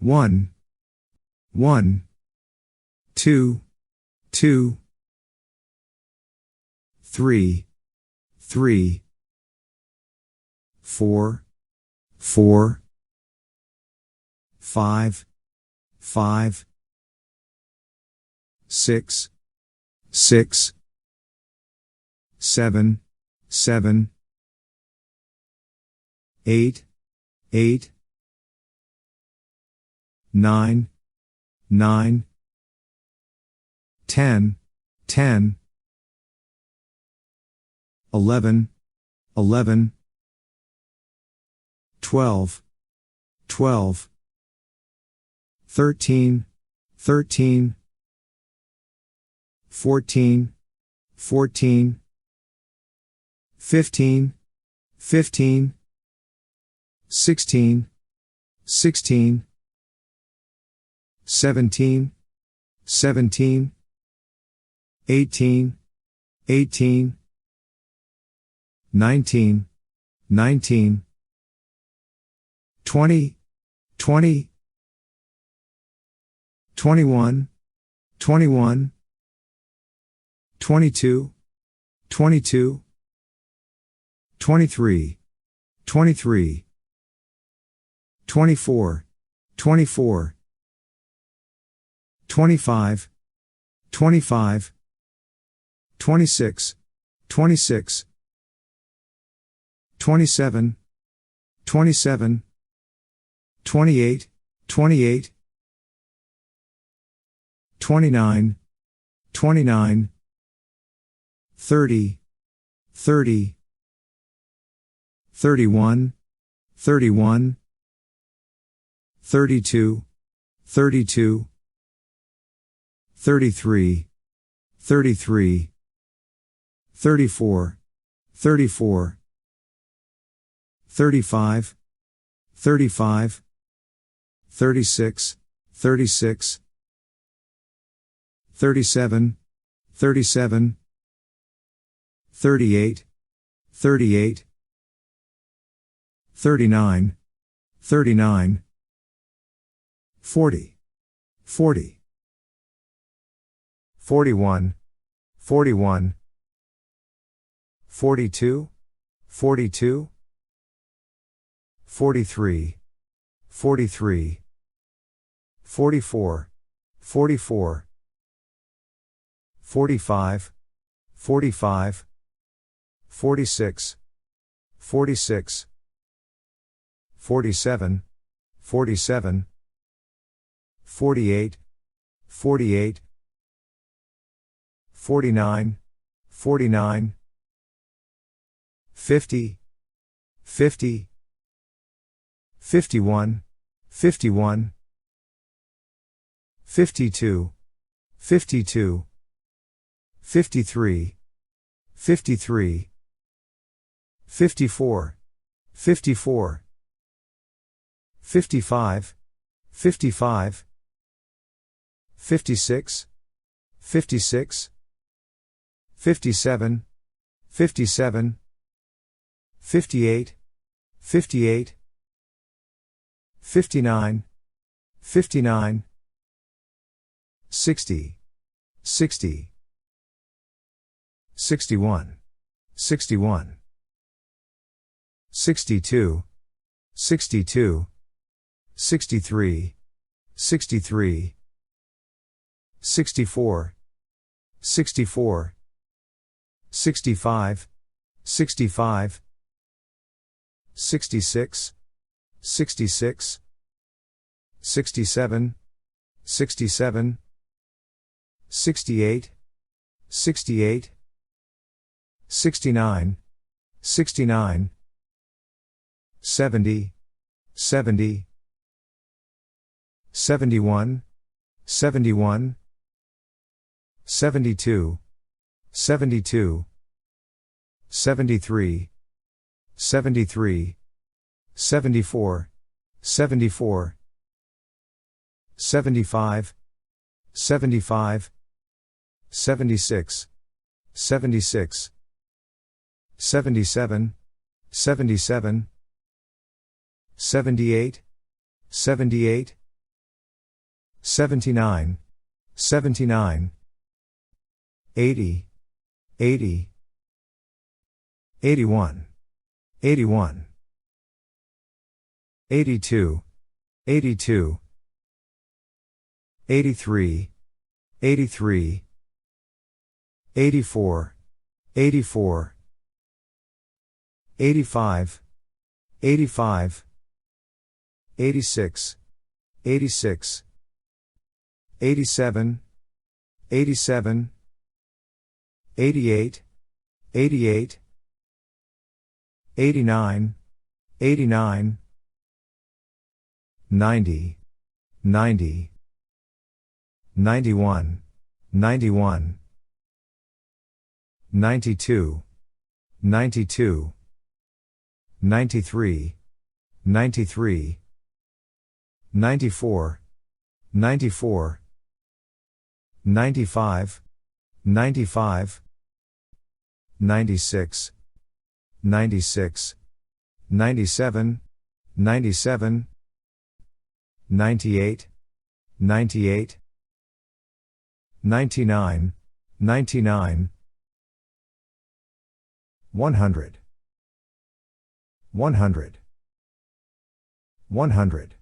1, 1, 2, 2, 3, 3, 4, 4, 5, 5, 6, 6, 7, 7, 8, 8, 9, 9, 10, 10, 11, 11, 12, 12, 13, 13, 14, 14, 15, 15, 16, 16, 17, 17, 18, 18, 19, 19, 20, 20, 21, 21, 22, 22, 23, 23, 24, 24, 25, 25, 26, 26, 27, 27, 28, 28, 29, 29, 30, 30, 31, 31, 32, 32, 33, 33, 34, 34, 35, 35, 36, 36, 37, 37, 38, 38, 39, 39, 40, 40, 41, 41, 42, 42, 43, 43, 44, 44, 45, 45, 46, 46, 47, 47, 48, 48, 49, 49, 50, 50, 51, 51, 52, 52, 53, 53, 54, 54, 55, 55, 56, 56, 57, 57, 58, 58, 59, 59, 60, 60, 61, 61, 62, 62, 63, 63, 64, 64, 65, 65, 66, 66, 67, 67, 68, 68, 69, 69, 70, 70, 71, 71, 72, 72, 73, 73, 74, 74, 75, 75, 76, 76, 77, 77, 78, 78, 79, 79, 80, 80, 81, 81, 82, 82, 83, 83, 84, 84, 85, 85, 86, 86, 87, 87, 88, 88, 89, 89, 90, 90, 91, 91, 92, 92, 93, 93, 94, 94, 95, 95, 96, 96, 97, 97, 98, 98, 99, 99, 100, 100, 100.